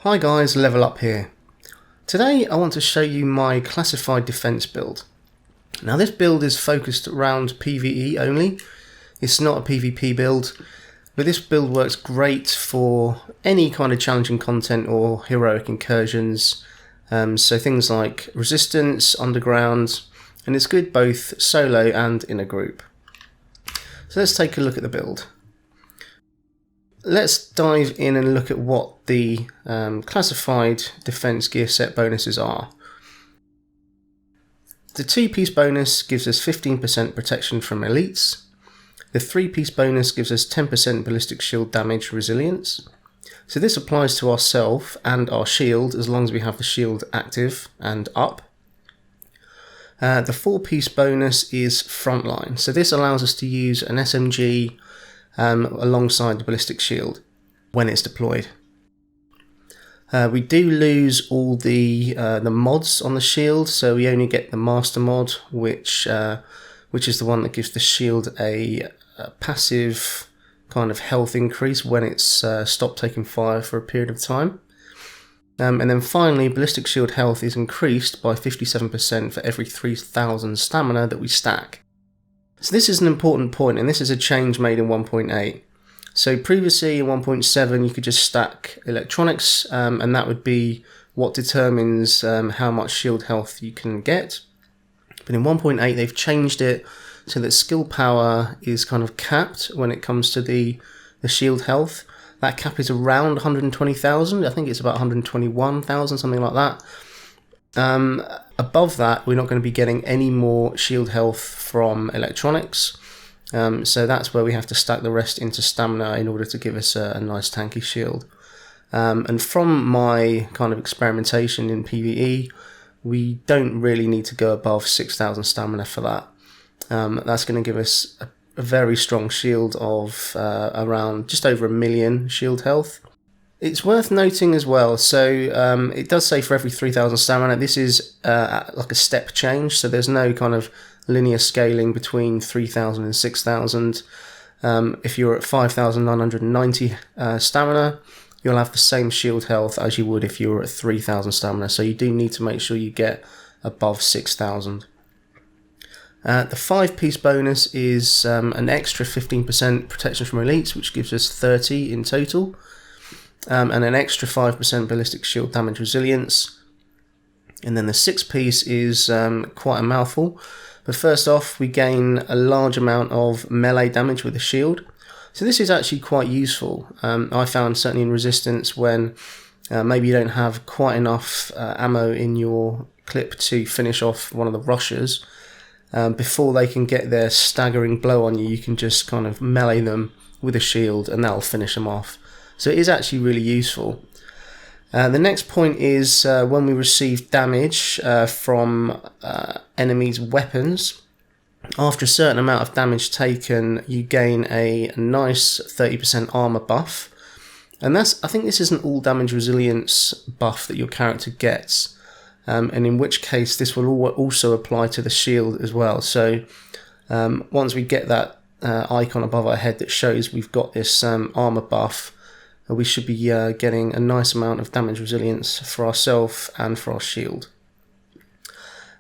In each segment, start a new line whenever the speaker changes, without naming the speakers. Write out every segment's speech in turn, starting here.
Hi guys, Level Up here. Today I want to show you my classified defense build. Now this build is focused around PvE only. It's not a PvP build, but this build works great for any kind of challenging content or heroic incursions. So things like resistance, underground, and it's good both solo and in a group. So let's take a look at the build. Let's dive in and look at what the classified defense gear set bonuses are. The 2-piece bonus gives us 15% protection from elites. The 3-piece bonus gives us 10% ballistic shield damage resilience. So this applies to ourselves and our shield as long as we have the shield active and up. The 4-piece bonus is frontline. So this allows us to use an SMG alongside the ballistic shield when it's deployed. We do lose all the mods on the shield, so we only get the master mod, which is the one that gives the shield a passive kind of health increase when it's stopped taking fire for a period of time. And then finally, ballistic shield health is increased by 57% for every 3,000 stamina that we stack. So this is an important point, and this is a change made in 1.8. So previously in 1.7 you could just stack electronics, and that would be what determines how much shield health you can get. But in 1.8 they've changed it so that skill power is kind of capped when it comes to the shield health. That cap is around 120,000, I think it's about 121,000, something like that. Above that, we're not going to be getting any more shield health from electronics, so that's where we have to stack the rest into stamina in order to give us a nice tanky shield. And from my kind of experimentation in PvE, we don't really need to go above 6,000 stamina for that. That's going to give us a very strong shield of around just over 1 million shield health. It's worth noting as well, so it does say for every 3,000 stamina. This is like a step change, so there's no kind of linear scaling between 3,000 and 6,000. If you're at 5,990 stamina, you'll have the same shield health as you would if you were at 3,000 stamina, so you do need to make sure you get above 6,000. The 5-piece bonus is an extra 15% protection from elites, which gives us 30 in total. And an extra 5% ballistic shield damage resilience. And then the 6-piece is quite a mouthful, but first off we gain a large amount of melee damage with the shield, so this is actually quite useful. I found certainly in resistance when maybe you don't have quite enough ammo in your clip to finish off one of the rushers, before they can get their staggering blow on you, you can just kind of melee them with a shield and that'll finish them off. So it is actually really useful. The next point is when we receive damage from enemies' weapons. After a certain amount of damage taken, you gain a nice 30% armor buff. And I think this is an all damage resilience buff that your character gets. And in which case this will also apply to the shield as well. So once we get that icon above our head that shows we've got this armor buff, we should be getting a nice amount of damage resilience for ourselves and for our shield.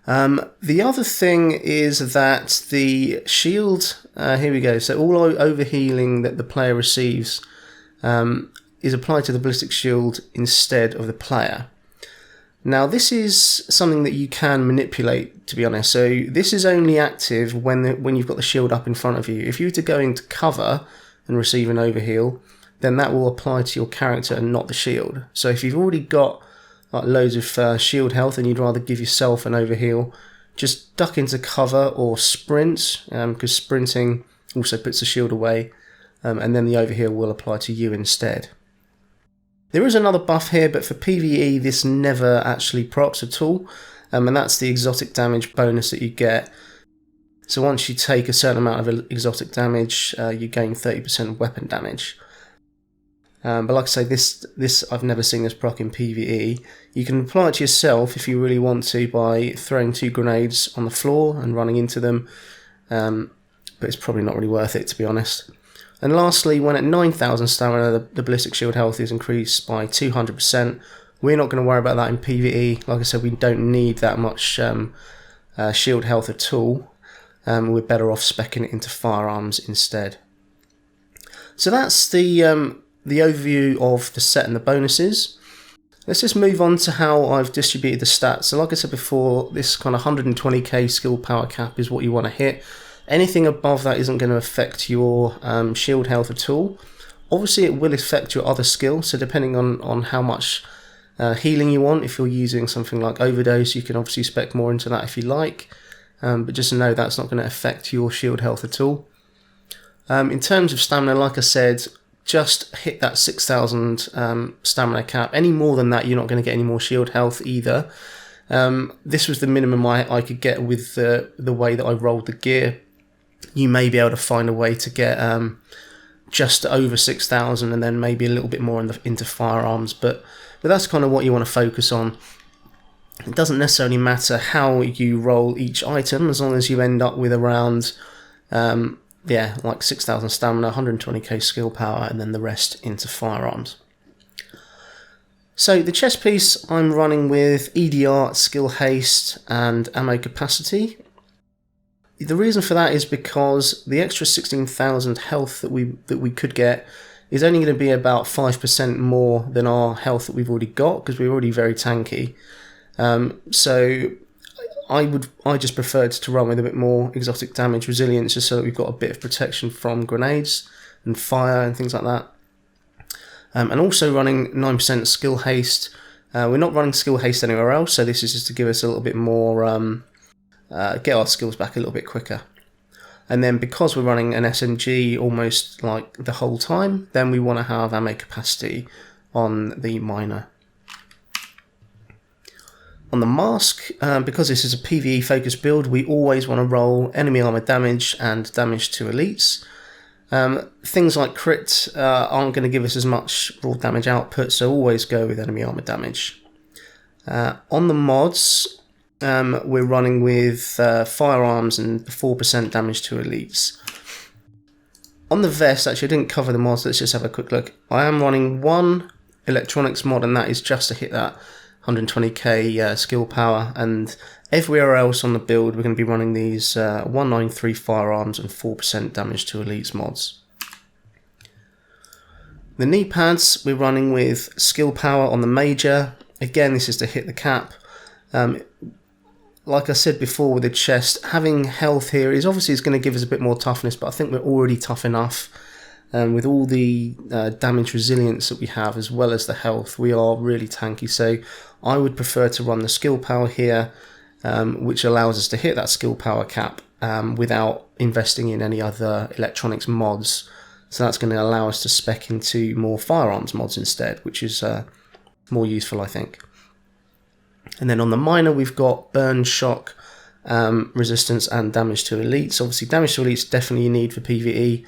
The other thing is that the shield, here we go, so all overhealing that the player receives is applied to the ballistic shield instead of the player. Now this is something that you can manipulate, to be honest, so this is only active when you've got the shield up in front of you. If you were to go into cover and receive an overheal, then that will apply to your character and not the shield. So if you've already got like loads of shield health and you'd rather give yourself an overheal, just duck into cover or sprint, because sprinting also puts the shield away, and then the overheal will apply to you instead. There is another buff here, but for PvE this never actually procs at all, and that's the exotic damage bonus that you get. So once you take a certain amount of exotic damage, you gain 30% weapon damage. But like I say, this I've never seen this proc in PvE. You can apply it to yourself if you really want to by throwing 2 grenades on the floor and running into them, but it's probably not really worth it, to be honest. And lastly, when at 9,000 stamina, the ballistic shield health is increased by 200%. We're not going to worry about that in PvE. Like I said, we don't need that much shield health at all. We're better off speccing it into firearms instead. So that's the overview of the set and the bonuses. Let's just move on to how I've distributed the stats. So like I said before, this kind of 120k skill power cap is what you want to hit. Anything above that isn't going to affect your shield health at all. Obviously it will affect your other skill, so depending on how much healing you want, if you're using something like overdose, you can obviously spec more into that if you like, but just know that's not going to affect your shield health at all. In terms of stamina, like I said, just hit that 6,000 stamina cap. Any more than that, you're not going to get any more shield health either. This was the minimum I could get with the way that I rolled the gear. You may be able to find a way to get just over 6,000 and then maybe a little bit more into firearms, but that's kind of what you want to focus on. It doesn't necessarily matter how you roll each item, as long as you end up with around like 6,000 stamina, 120k skill power, and then the rest into firearms. So the chest piece, I'm running with EDR, skill haste, and ammo capacity. The reason for that is because the extra 16,000 health that we could get is only going to be about 5% more than our health that we've already got, because we're already very tanky. So I just preferred to run with a bit more exotic damage resilience, just so that we've got a bit of protection from grenades and fire and things like that. And also running 9% skill haste. We're not running skill haste anywhere else, so this is just to give us a little bit more, get our skills back a little bit quicker. And then because we're running an SMG almost like the whole time, then we want to have ammo capacity on the minor. On the mask, because this is a PvE focused build, we always want to roll enemy armor damage and damage to elites. Things like crit aren't going to give us as much raw damage output, so always go with enemy armor damage. On the mods, we're running with firearms and 4% damage to elites. On the vest, actually I didn't cover the mods, let's just have a quick look. I am running one electronics mod, and that is just to hit that 120k skill power, and everywhere else on the build we're going to be running these 193 firearms and 4% damage to elites mods. The knee pads, we're running with skill power on the major. Again, this is to hit the cap. Like I said before with the chest, having health here is obviously going to give us a bit more toughness, but I think we're already tough enough. With all the damage resilience that we have, as well as the health, we are really tanky. So I would prefer to run the skill power here, which allows us to hit that skill power cap without investing in any other electronics mods. So that's going to allow us to spec into more firearms mods instead, which is more useful, I think. And then on the minor, we've got burn, shock, resistance, and damage to elites. Obviously, damage to elites definitely you need for PvE.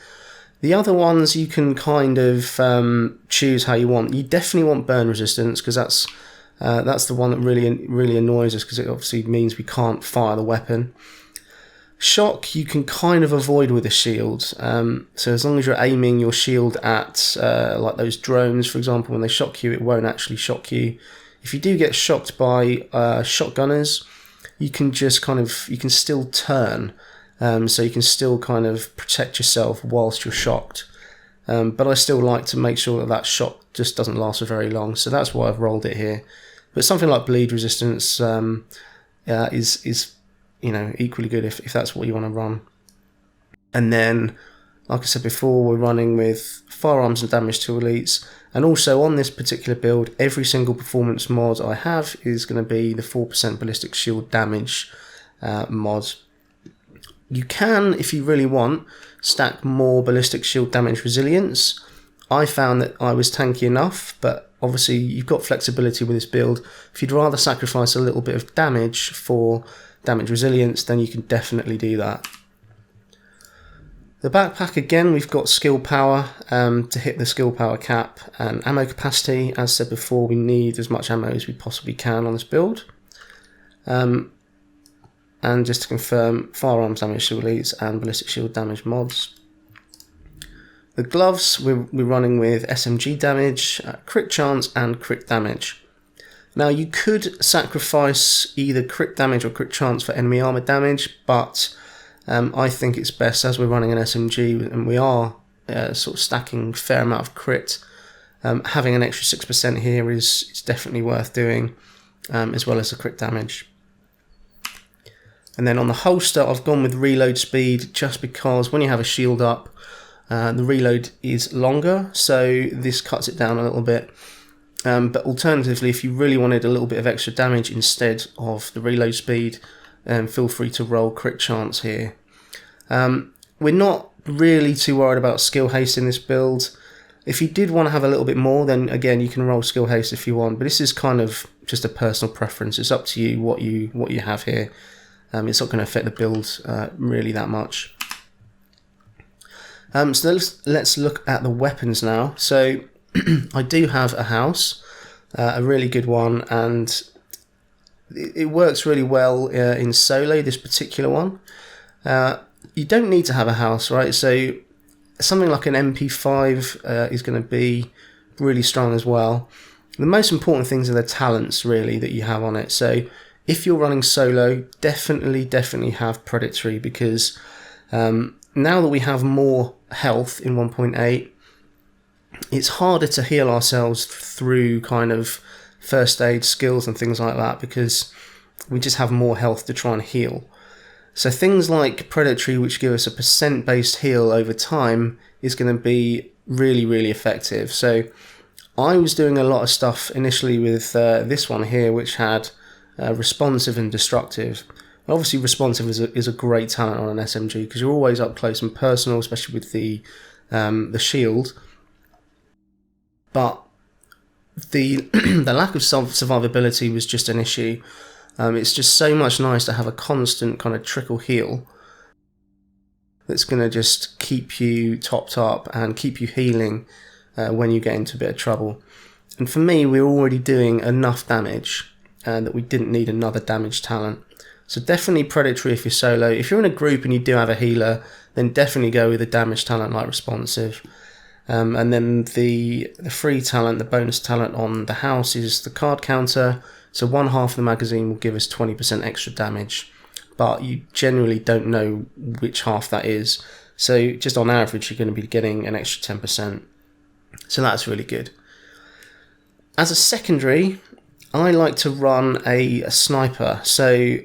The other ones you can kind of choose how you want. You definitely want burn resistance, because that's the one that really annoys us, because it obviously means we can't fire the weapon. Shock you can kind of avoid with a shield. So as long as you're aiming your shield at like those drones, for example, when they shock you, it won't actually shock you. If you do get shocked by shotgunners, you can still turn. So you can still kind of protect yourself whilst you're shocked. But I still like to make sure that shock just doesn't last for very long, so that's why I've rolled it here. But something like bleed resistance is equally good if that's what you want to run. And then, like I said before, we're running with firearms and damage to elites. And also on this particular build, every single performance mod I have is going to be the 4% ballistic shield damage mod. You can, if you really want, stack more ballistic shield damage resilience. I found that I was tanky enough, but obviously you've got flexibility with this build. If you'd rather sacrifice a little bit of damage for damage resilience, then you can definitely do that. The backpack, again, we've got skill power to hit the skill power cap, and ammo capacity. As said before, we need as much ammo as we possibly can on this build. And just to confirm, firearms damage to elites and ballistic shield damage mods. The gloves, we're running with SMG damage, crit chance and crit damage. Now you could sacrifice either crit damage or crit chance for enemy armor damage, but I think it's best, as we're running an SMG and we are sort of stacking a fair amount of crit, having an extra 6% here is definitely worth doing, as well as the crit damage. And then on the holster, I've gone with reload speed just because when you have a shield up, the reload is longer, so this cuts it down a little bit. But alternatively, if you really wanted a little bit of extra damage instead of the reload speed, feel free to roll crit chance here. We're not really too worried about skill haste in this build. If you did want to have a little bit more, then again you can roll skill haste if you want, but this is kind of just a personal preference. It's up to you what you have here. It's not going to affect the build really that much. So let's look at the weapons now. So I do have a house, a really good one, and it works really well in solo, this particular one. You don't need to have a house, right? So something like an MP5 is going to be really strong as well. The most important things are the talents, really, that you have on it. So if you're running solo, definitely have predatory, because now that we have more health in 1.8, it's harder to heal ourselves through kind of first aid skills and things like that, because we just have more health to try and heal. So things like predatory, which give us a percent based heal over time, is going to be really effective. So I was doing a lot of stuff initially with this one here, which had responsive and destructive. Obviously responsive is a great talent on an SMG, because you're always up close and personal, especially with the shield. But the the lack of survivability was just an issue. It's just so much nice to have a constant kind of trickle heal that's going to just keep you topped up and keep you healing when you get into a bit of trouble. And for me, we're already doing enough damage that we didn't need another damage talent. So definitely predatory if you're solo. If you're in a group and you do have a healer, then definitely go with a damage talent like responsive. And then the free talent, the bonus talent on the house, is the card counter. So one half of the magazine will give us 20% extra damage, but you generally don't know which half that is. So just on average, you're going to be getting an extra 10%. So that's really good. As a secondary, I like to run a sniper. So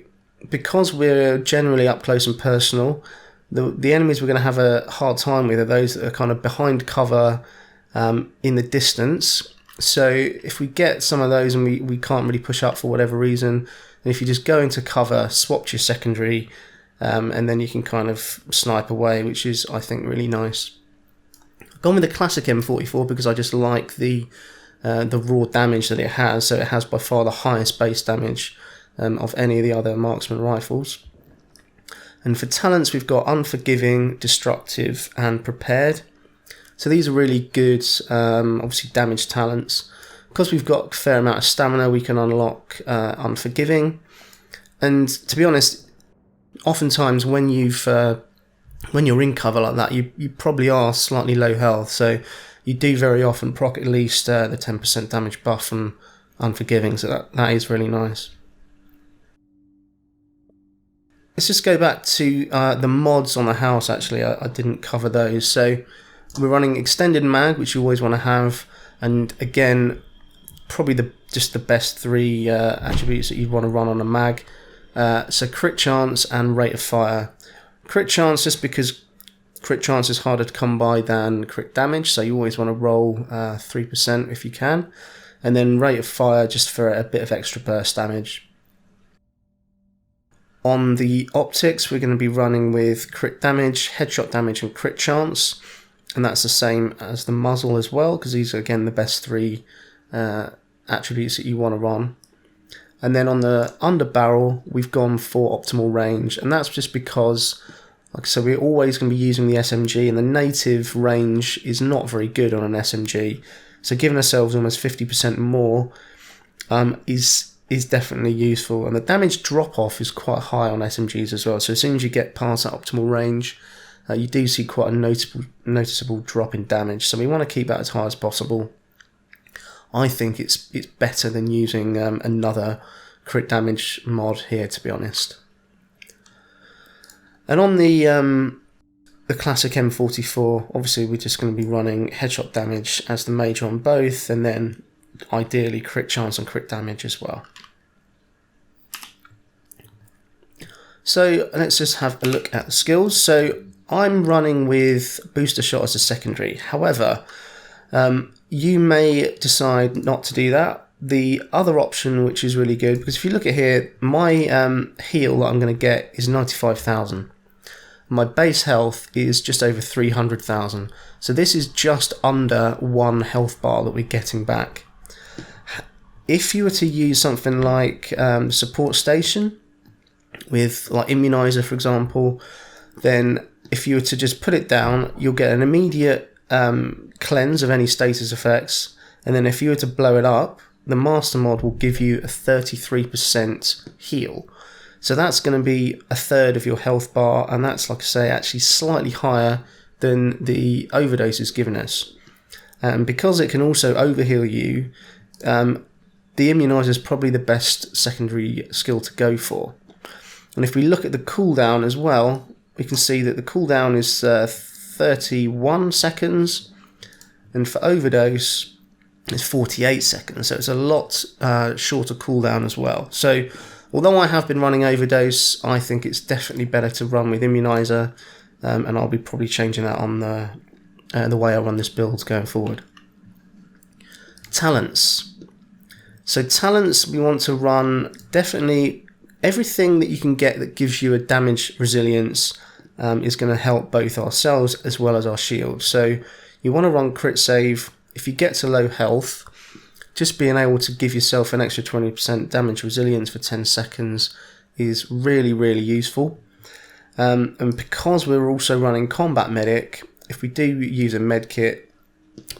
because we're generally up close and personal, the enemies we're going to have a hard time with are those that are kind of behind cover in the distance. So if we get some of those and we can't really push up for whatever reason, then if you just go into cover, swap to your secondary, and then you can kind of snipe away, which is, I think, really nice. I've gone with the classic M44 because I just like the raw damage that it has. So it has by far the highest base damage of any of the other marksman rifles. And for talents, we've got Unforgiving, Destructive, and Prepared. So these are really good, obviously, damage talents. Because we've got a fair amount of stamina, we can unlock Unforgiving. And to be honest, oftentimes when you're in cover like that, you probably are slightly low health. So you do very often proc at least the 10% damage buff from Unforgiving. So that is really nice. Let's just go back to the mods on the house. Actually, I didn't cover those. So we're running extended mag, which you always want to have, and again, probably just the best three attributes that you'd want to run on a mag. So crit chance and rate of fire. Crit chance just because crit chance is harder to come by than crit damage, so you always want to roll 3% if you can, and then rate of fire just for a bit of extra burst damage. On the optics, we're going to be running with crit damage, headshot damage, and crit chance. And that's the same as the muzzle as well, because these are, again, the best three attributes that you want to run. And then on the underbarrel, we've gone for optimal range. And that's just because, like I said, we're always going to be using the SMG, and the native range is not very good on an SMG. So giving ourselves almost 50% more is definitely useful, and the damage drop off is quite high on SMGs as well. So as soon as you get past that optimal range, you do see quite a noticeable drop in damage. So we want to keep that as high as possible. I think it's better than using another crit damage mod here, to be honest. And on the classic M44, obviously we're just going to be running headshot damage as the major on both, and then ideally crit chance and crit damage as well. So let's just have a look at the skills. So I'm running with booster shot as a secondary. However, you may decide not to do that. The other option, which is really good, because if you look at here, my heal that I'm going to get is 95,000. My base health is just over 300,000. So this is just under 1 health bar that we're getting back. If you were to use something like support station with like immunizer, for example, then if you were to just put it down, you'll get an immediate cleanse of any status effects, and then if you were to blow it up, the master mod will give you a 33% heal. So that's going to be a third of your health bar, and that's, like I say, actually slightly higher than the overdose is giving us. And because it can also overheal you, the immunizer is probably the best secondary skill to go for. And if we look at the cooldown as well, we can see that the cooldown is 31 seconds, and for overdose it's 48 seconds, so it's a lot shorter cooldown as well. So although I have been running overdose, I think it's definitely better to run with immunizer, and I'll be probably changing that on the way I run this build going forward. Talents. So talents, we want to run definitely everything that you can get that gives you a damage resilience is going to help both ourselves as well as our shield. So you want to run crit save. If you get to low health, just being able to give yourself an extra 20% damage resilience for 10 seconds is really, really useful. And because we're also running combat medic, if we do use a med kit,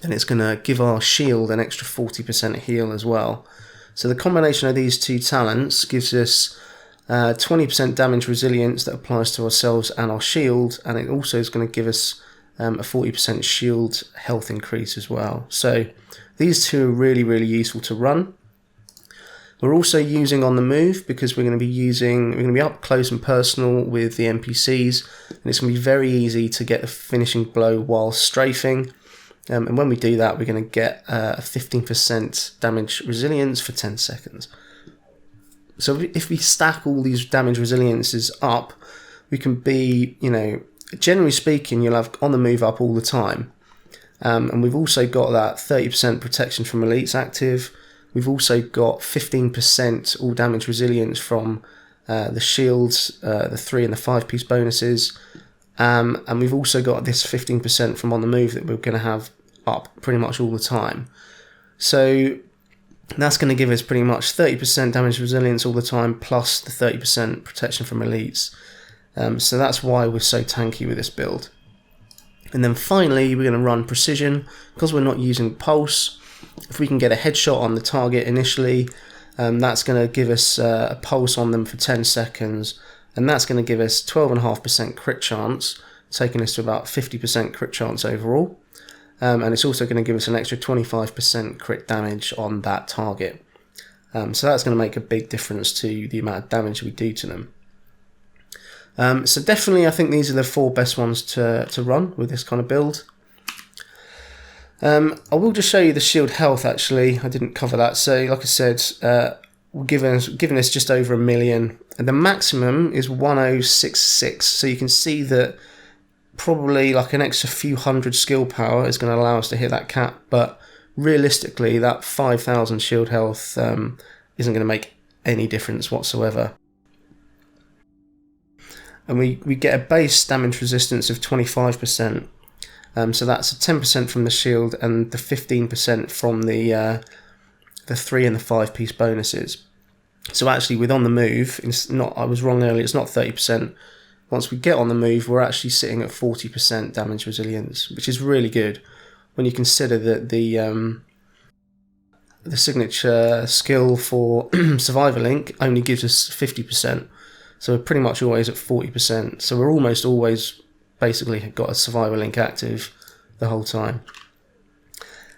then it's going to give our shield an extra 40% heal as well. So the combination of these two talents gives us 20% damage resilience that applies to ourselves and our shield, and it also is going to give us a 40% shield health increase as well. So these two are really, really useful to run. We're also using on the move because we're going to be up close and personal with the NPCs, and it's going to be very easy to get a finishing blow while strafing. And when we do that, we're going to get a 15% damage resilience for 10 seconds. So if we stack all these damage resiliences up, we can be, generally speaking, you'll have on the move up all the time. And we've also got that 30% protection from elites active. We've also got 15% all damage resilience from the shields, the 3 and the 5 piece bonuses. And we've also got this 15% from on the move that we're going to have up pretty much all the time. So that's going to give us pretty much 30% damage resilience all the time, plus the 30% protection from elites. So that's why we're so tanky with this build. And then finally, we're going to run precision, because we're not using pulse. If we can get a headshot on the target initially, that's going to give us a pulse on them for 10 seconds, and that's going to give us 12.5% crit chance, taking us to about 50% crit chance overall. And it's also going to give us an extra 25% crit damage on that target. So that's going to make a big difference to the amount of damage we do to them. So definitely I think these are the 4 best ones to run with this kind of build. I will just show you the shield health actually, I didn't cover that. So like I said, giving us just over 1 million, and the maximum is 1066, so you can see that probably like an extra few hundred skill power is going to allow us to hit that cap, but realistically that 5,000 shield health isn't going to make any difference whatsoever. And we get a base damage resistance of 25%, so that's a 10% from the shield and the 15% from the 3 and the 5 piece bonuses. So actually with on the move, it's not, I was wrong earlier, it's not 30%. Once we get on the move, we're actually sitting at 40% damage resilience, which is really good when you consider that the signature skill for Survivor Link only gives us 50%. So we're pretty much always at 40%. So we're almost always basically got a survival link active the whole time.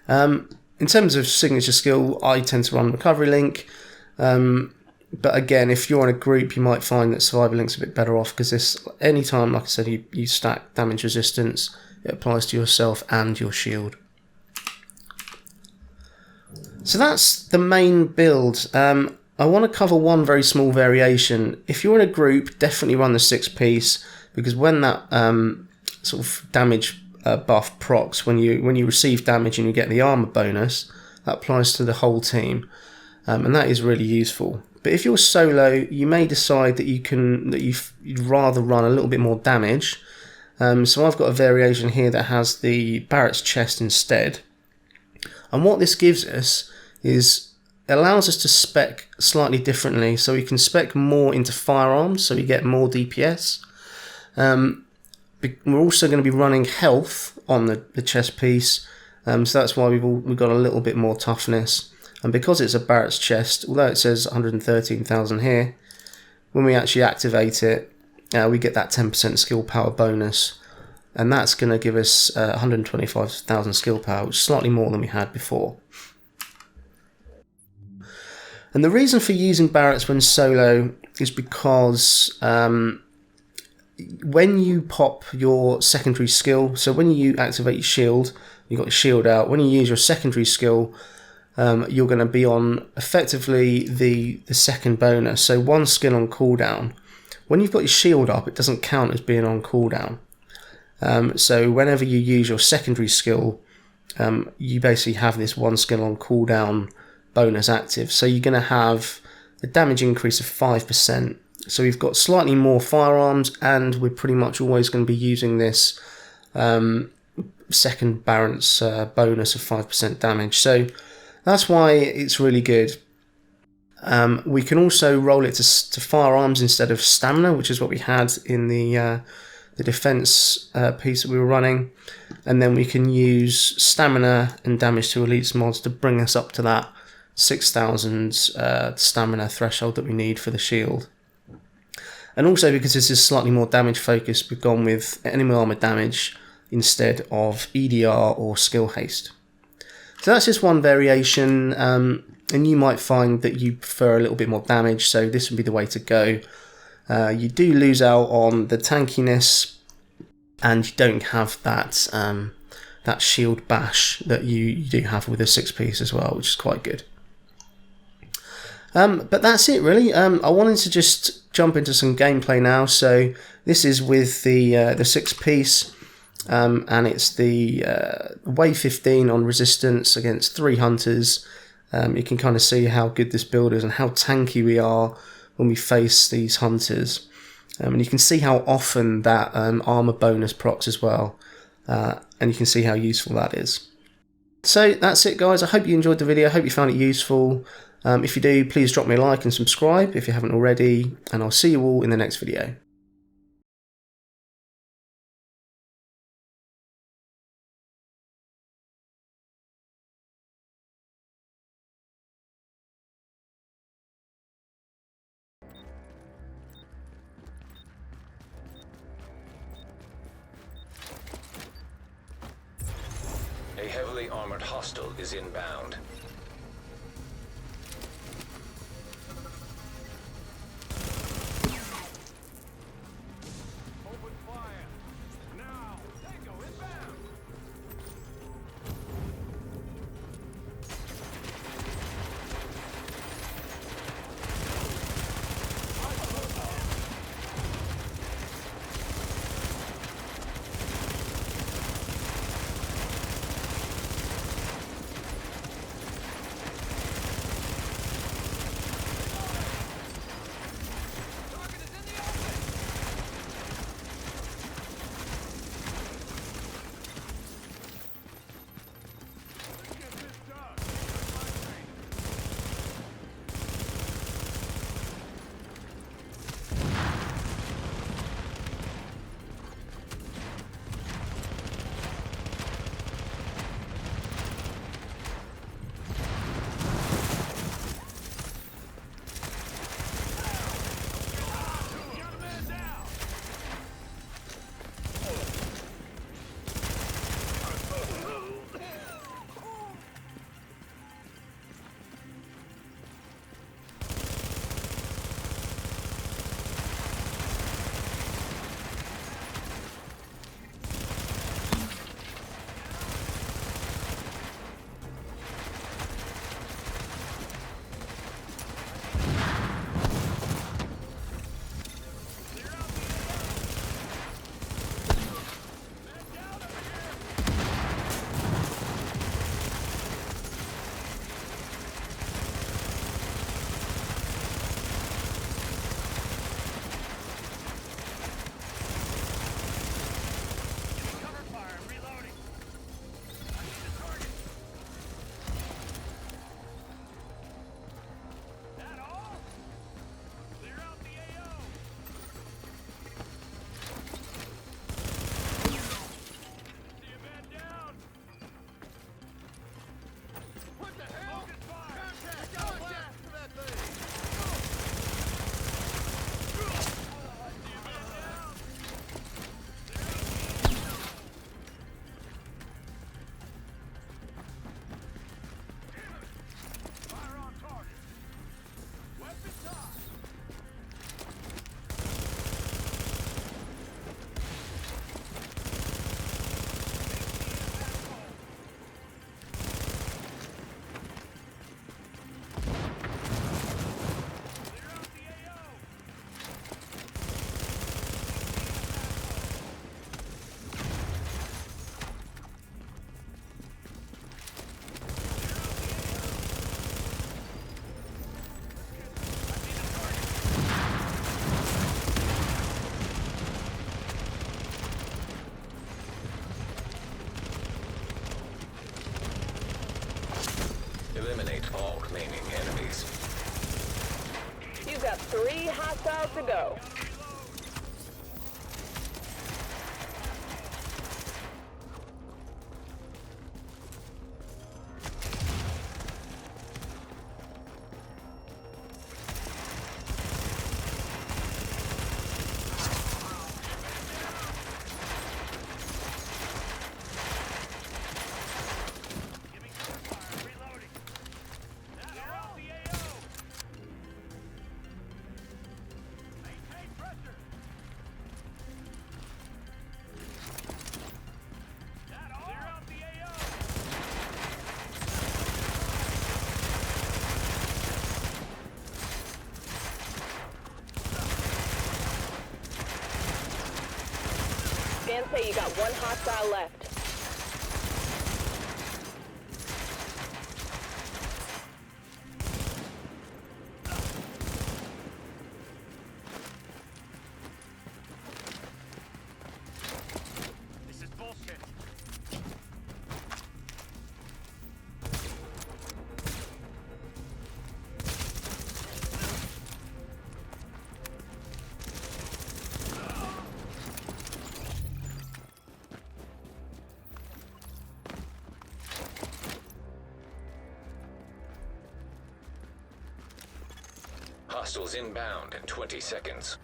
In terms of signature skill, I tend to run recovery link. But again, if you're in a group, you might find that survival link's a bit better off, because this, anytime, like I said, you stack damage resistance, it applies to yourself and your shield. So that's the main build. I want to cover one very small variation. If you're in a group, definitely run the 6-piece, because when that sort of damage buff procs, when you receive damage and you get the armor bonus, that applies to the whole team, and that is really useful. But if you're solo, you may decide that you'd rather run a little bit more damage. So I've got a variation here that has the Barrett's chest instead. And what this gives us is, it allows us to spec slightly differently. So we can spec more into firearms, so we get more DPS. We're also going to be running health on the chest piece, so that's why we've got a little bit more toughness. And because it's a Barrett's chest, although it says 113,000 here, when we actually activate it, we get that 10% skill power bonus, and that's going to give us 125,000 skill power, which is slightly more than we had before. And the reason for using Barrett's when solo is because when you pop your secondary skill, so when you activate your shield, you've got your shield out, when you use your secondary skill, you're going to be on effectively the second bonus, so one skill on cooldown. When you've got your shield up, it doesn't count as being on cooldown. So whenever you use your secondary skill, you basically have this one skill on cooldown bonus active. So you're going to have a damage increase of 5%. So we've got slightly more firearms, and we're pretty much always going to be using this second Barrett's bonus of 5% damage. So that's why it's really good. We can also roll it to firearms instead of stamina, which is what we had in the defense piece that we were running. And then we can use stamina and damage to elites mods to bring us up to that 6,000 stamina threshold that we need for the shield. And also, because this is slightly more damage focused, we've gone with enemy armor damage instead of EDR or skill haste. So that's just one variation, and you might find that you prefer a little bit more damage, so this would be the way to go. You do lose out on the tankiness, and you don't have that that shield bash that you do have with a 6-piece as well, which is quite good. But that's it really. I wanted to just jump into some gameplay now. So this is with the 6-piece, and it's the wave 15 on resistance against 3 hunters. You can kind of see how good this build is and how tanky we are when we face these hunters. And you can see how often that armor bonus procs as well, and you can see how useful that is. So that's it guys, I hope you enjoyed the video, I hope you found it useful. If you do, please drop me a like and subscribe if you haven't already, and I'll see you all in the next video.
A heavily armored hostile is inbound. Open fire! Now! Tango inbound! all remaining enemies.
You've got 3 hostiles to go. Scans say you got 1 hostile left.
This is bullshit.
Hostiles inbound in 20 seconds.